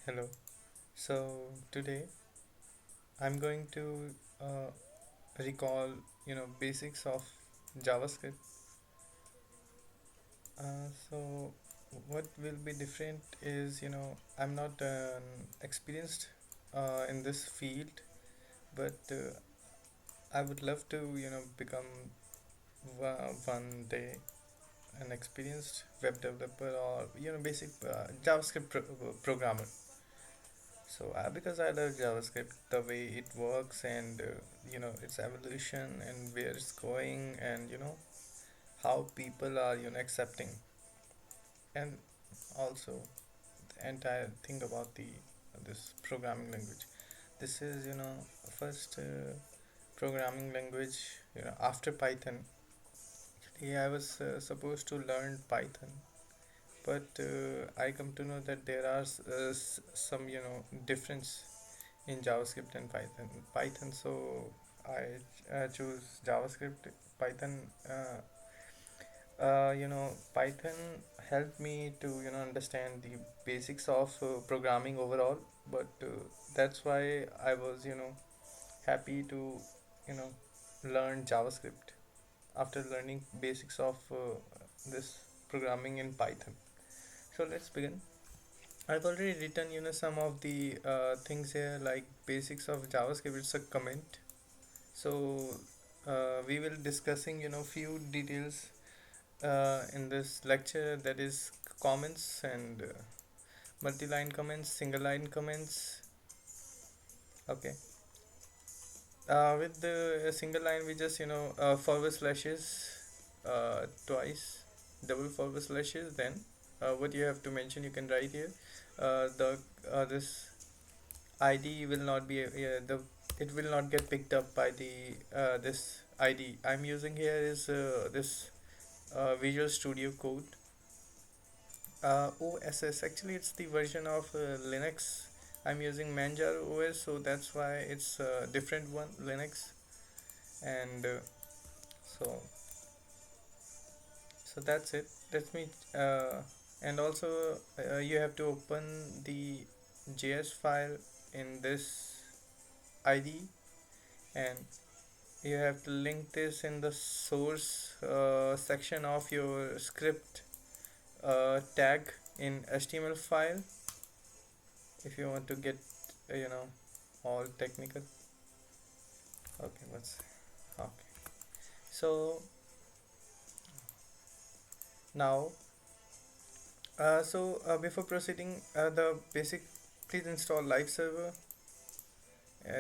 Hello. So today I'm going to uh, recall, basics of JavaScript. So what will be different is, I'm not experienced in this field, but I would love to, become one day an experienced web developer or basic JavaScript programmer. So because I love JavaScript, the way it works and its evolution and where it's going, and how people are accepting, and also the entire thing about the this programming language. This is first programming language after Python. Yeah, I was supposed to learn Python, but I come to know that there are some difference in JavaScript and Python. So I choose JavaScript. Python, Python helped me to understand the basics of programming overall. But that's why I was happy to you know learn JavaScript after learning basics of this programming in Python. So let's begin. I've already written some of the things here, like basics of JavaScript. It's a comment. So we will discussing few details in this lecture, that is comments and multi-line comments, single line comments. Okay. With the single line, we just forward slashes twice, double forward slashes. Then what you have to mention, you can write here. The This ID will not be the it will not get picked up by the this ID I'm using here is this Visual Studio Code. OSS, actually it's the version of Linux. I'm using Manjaro OS, so that's why it's a different one, Linux. And so so that's it. Let me and also you have to open the JS file in this ID, and you have to link this in the source section of your script tag in HTML file, if you want to get all technical. Okay, let's okay. So now before proceeding, the basic, please install live server.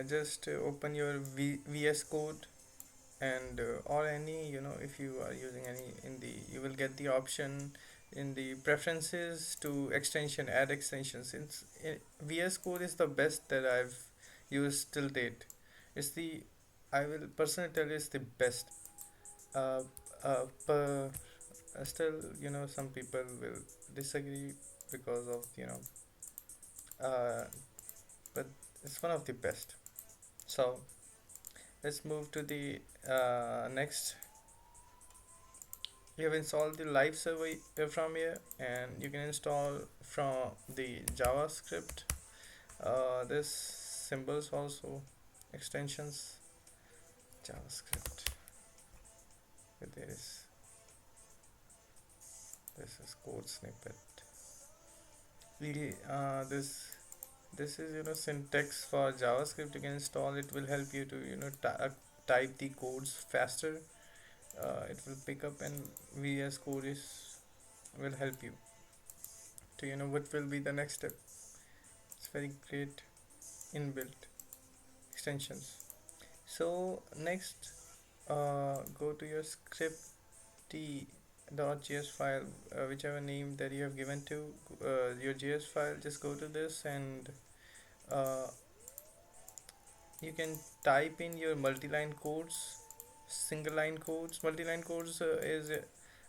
Just open your VS Code, and or any, if you are using any, in the you will get the option in the preferences to extension, add extension. Since VS Code is the best that I've used till date. It's the I will personally tell you, it's the best. uh, per Still, some people will disagree because of uh, but it's one of the best. So let's move to the next. You have installed the live server from here, and you can install from the JavaScript. This symbols also, extensions, JavaScript. There is This is code snippet. The this is syntax for JavaScript. You can install it. Will help you to type the codes faster. It will pick up, and VS Code is will help you to what will be the next step. It's very great inbuilt extensions. So next, go to your script.js file, whichever name that you have given to your JS file. Just go to this, and uh, you can type in your multi-line codes, single line codes. Multi-line codes is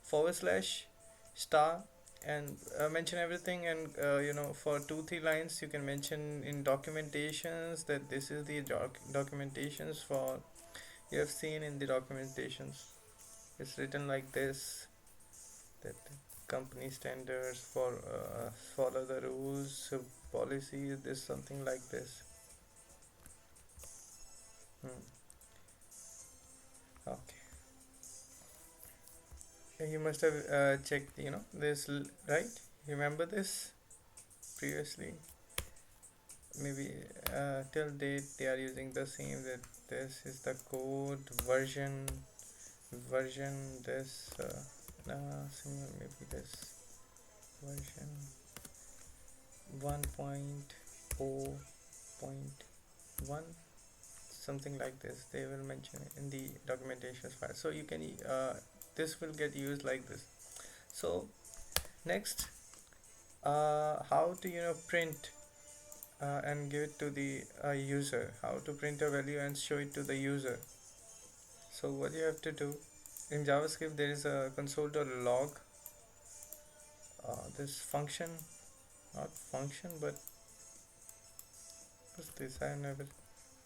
forward slash star, and mention everything. And for 2-3 lines, you can mention in documentations that this is the documentations for, you have seen in the documentations, it's written like this, that company standards for follow the rules, policies, this something like this. Hmm. Okay. You must have checked, this, right? You remember this previously? Maybe till date they are using the same, that this is the code version this similar, maybe this version 1.0.1, something like this they will mention in the documentation file, so you can this will get used like this. So next, how to print and give it to the user, how to print a value and show it to the user. So what you have to do in JavaScript, there is a console.log, this function, not function, but what's this? I never,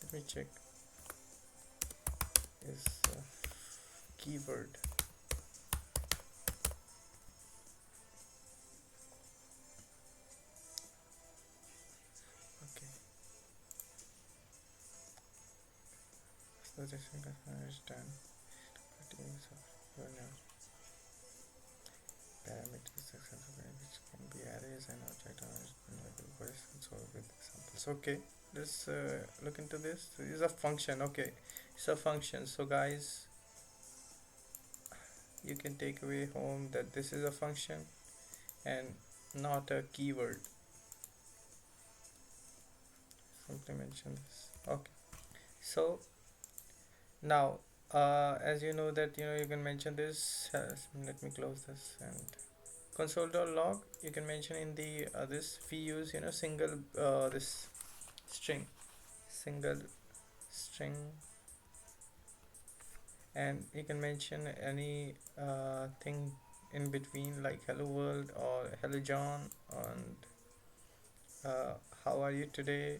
let me check, is keyword. Okay, so this is done. Parameters which can be arrays and object so with examples. Okay, let's look into this. This is a function. Okay, it's a function. So guys, you can take away home that this is a function and not a keyword. Simply mention this. Okay, so now as you know that you can mention this, let me close this, and console.log you can mention in the this we use single this single string, and you can mention any thing in between, like hello world or hello John, and how are you today,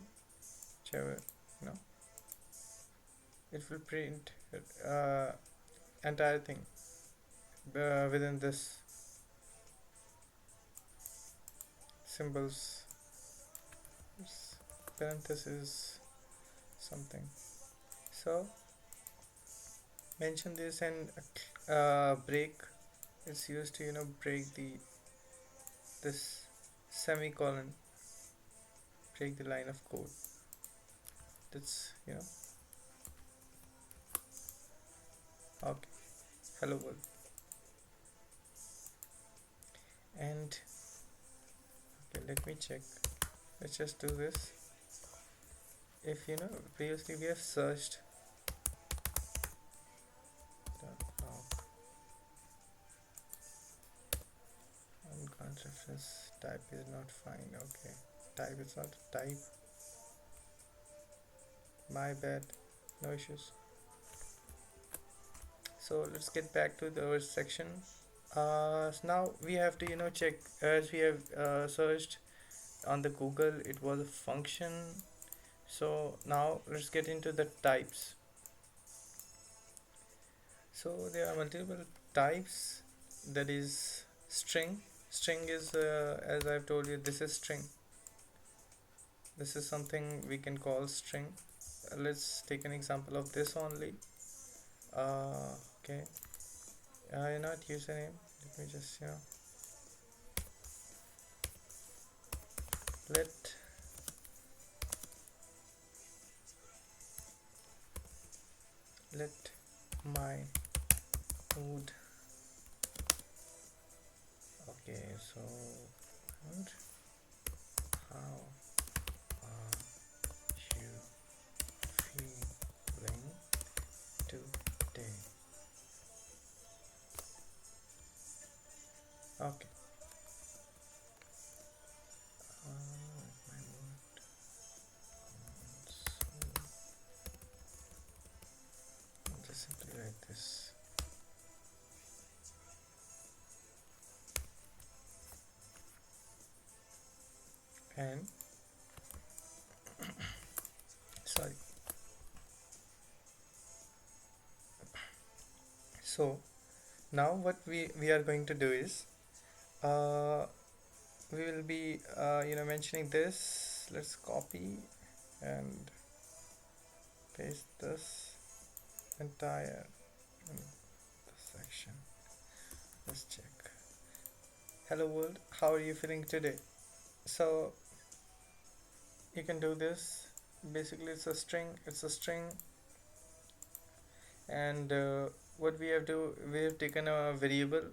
whichever, you know it will print entire thing within this symbols, parenthesis, something. So mention this, and break, it's used to break this semicolon, break the line of code. That's okay, hello world. And okay, let me check, let's just do this. If previously we have searched and can't reference, type is not fine. Okay, type is not type, my bad, no issues. So let's get back to our section. So now we have to check, as we have searched on the Google, it was a function. So now let's get into the types. So there are multiple types, that is string. String is as I've told you, this is string, this is something we can call string. Let's take an example of this only. Okay, not username, let me just let my mood. Okay, so how are you feeling today? Okay, my mood. So I'll just simply write this. And sorry, so now what we are going to do is uh, we will be mentioning this. Let's copy and paste this entire in this section. Let's check. Hello world, how are you feeling today? So you can do this. Basically it's a string, and what we have taken a variable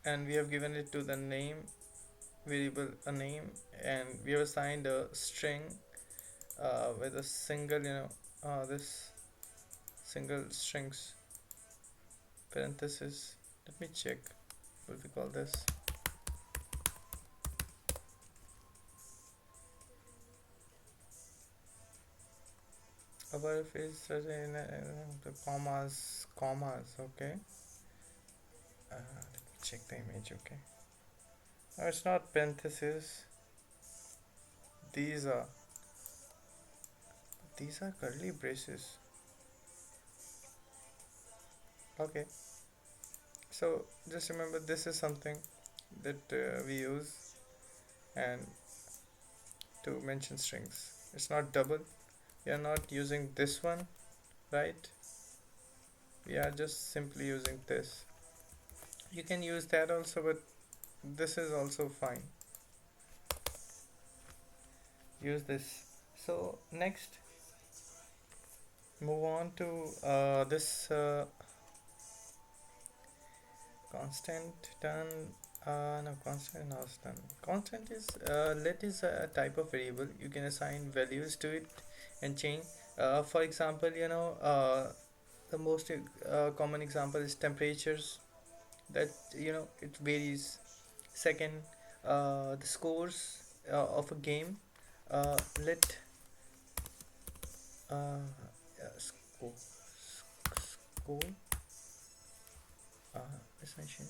and we have given it to the name variable a name, and we have assigned a string with a single this single strings parenthesis. Let me check what we call this. Our face the commas, okay. Let me check the image, okay. It's not parenthesis. These are these are curly braces. Okay, so just remember this is something that we use and to mention strings. It's not double. We are not using this one, right? We are just simply using this. You can use that also, but this is also fine. Use this. So next, move on to this constant done. No, constant now is done. Constant is let is a type of variable. You can assign values to it and change. For example, the most common example is temperatures. That it varies. Second, the scores of a game. Let score score. Let's mention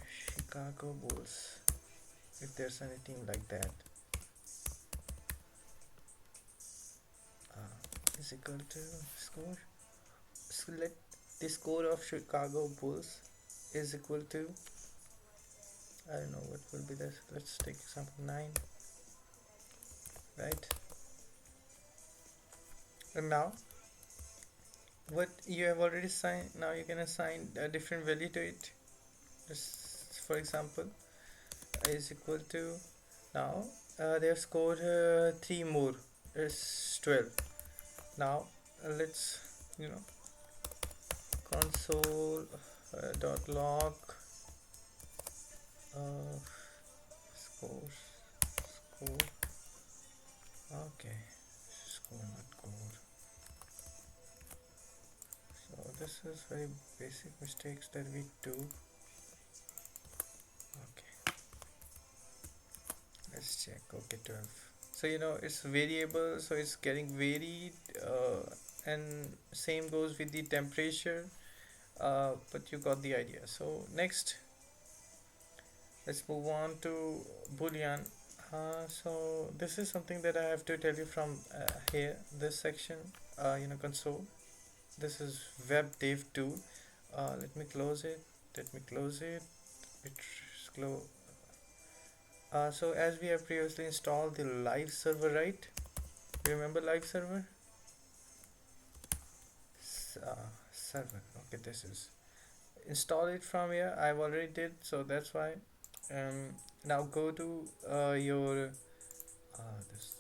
Chicago Bulls. If there's any team like that, is equal to score. So let the score of Chicago Bulls is equal to, I don't know what will be this. Let's take example 9, right? And now what you have already assigned, now you can assign a different value to it. Just for example, is equal to, now they have scored 3 more, is 12. Now let's console dot log scores score. Okay, score not code. So this is very basic mistakes that we do. Okay, let's check. Okay, 12. So it's variable, so it's getting varied, and same goes with the temperature, but you got the idea. So next, let's move on to boolean. So this is something that I have to tell you from here, this section, console. This is web dev tool. Let me close it. It's slow. So as we have previously installed the live server, right? Remember live server? Server. Okay, this is install it from here. I've already did, so that's why. Now go to your this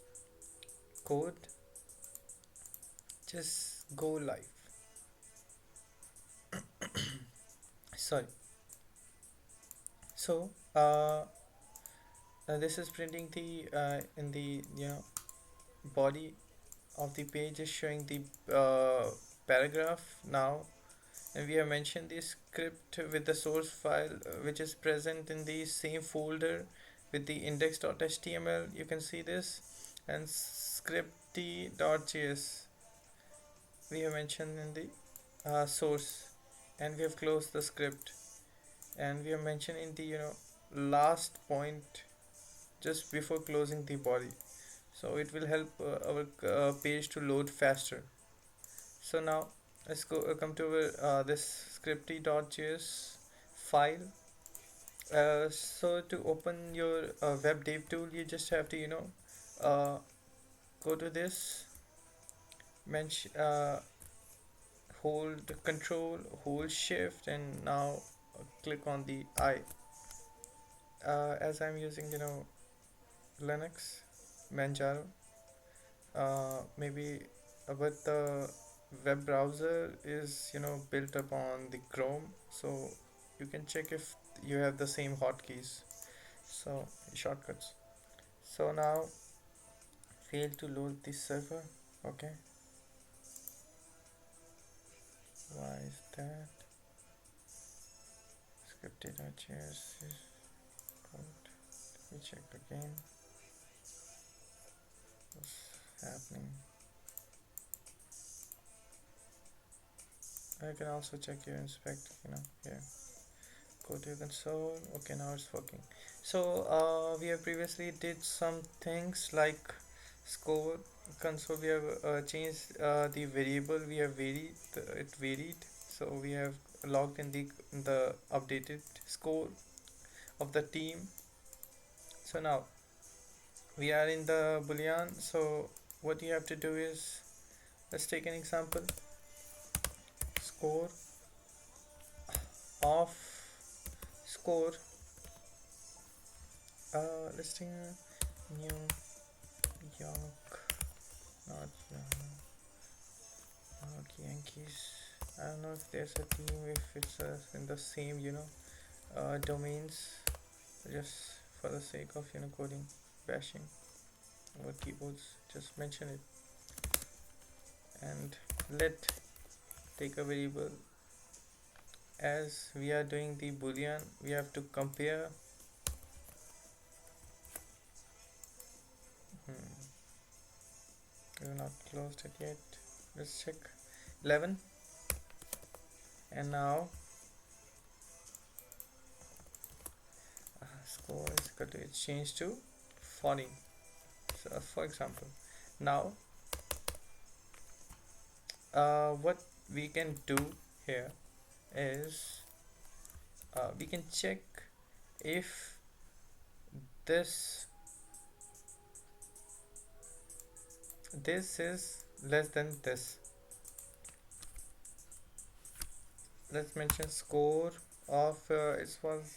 code. Just go live. Sorry. So this is printing the in the body of the page is showing the paragraph now, and we have mentioned the script with the source file which is present in the same folder with the index.html. You can see this, and scripty.js we have mentioned in the source, and we have closed the script, and we have mentioned in the last point just before closing the body, so it will help our page to load faster. So now let's go come to our this scripty.js file. So to open your web dev tool, you just have to, uh, go to this, mention, hold control, hold shift, and now click on the I. As I'm using, Linux, Manjaro, maybe, but the web browser is, built upon the Chrome, so you can check if you have the same hotkeys, so shortcuts. So now fail to load this server. Okay, why is that? Scripted.js is code. Let me check again. What's happening? I can also check your inspect, here. Go to console. Okay, now it's working. So we have previously did some things like score console. We have changed the variable. We have varied it varied. So we have logged in the updated score of the team. So now we are in the boolean. So what you have to do is, let's take an example. Score of score. Let's take New York, not not Yankees. I don't know if there's a team if it's in the same domains. Just for the sake of coding, bashing over keyboards, just mention it. And let take a variable. As we are doing the boolean, we have to compare. We have not closed it yet. Let's check. 11, and now score is equal to, it's changed to 40. So for example, now what we can do here is, we can check if this is less than this. Let's mention score of it was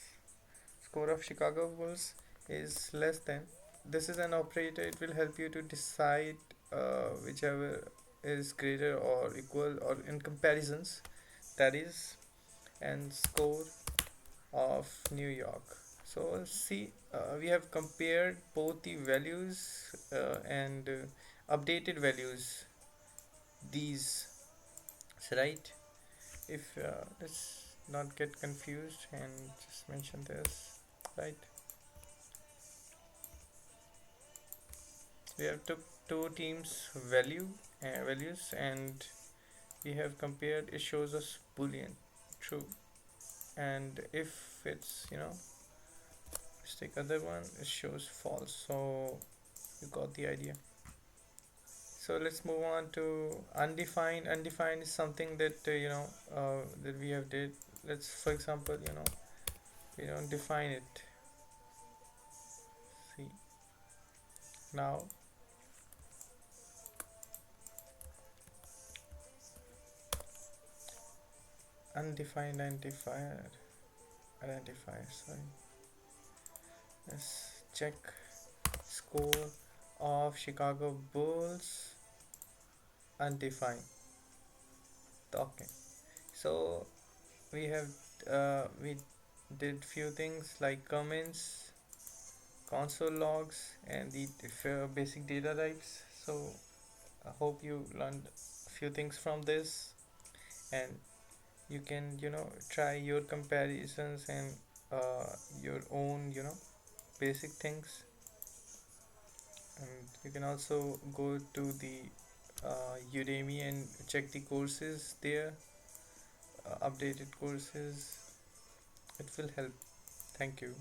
score of Chicago Bulls is less than. This is an operator. It will help you to decide whichever is greater or equal or in comparisons, that is, and score of New York. So see, we have compared both the values and updated values, these, right? If let's not get confused and just mention this, right? We have took two teams values, and we have compared. It shows us boolean true, and if it's let's take other one, it shows false. So you got the idea. So let's move on to undefined. Undefined is something that that we have did. Let's, for example, we don't define it. See, now undefined identifier, sorry. Let's check score of Chicago Bulls undefined. Okay, so we have we did few things like comments, console logs, and the basic data types. So I hope you learned a few things from this, and you can try your comparisons and your own basic things. And you can also go to the Udemy and check the courses there, updated courses. It will help. Thank you.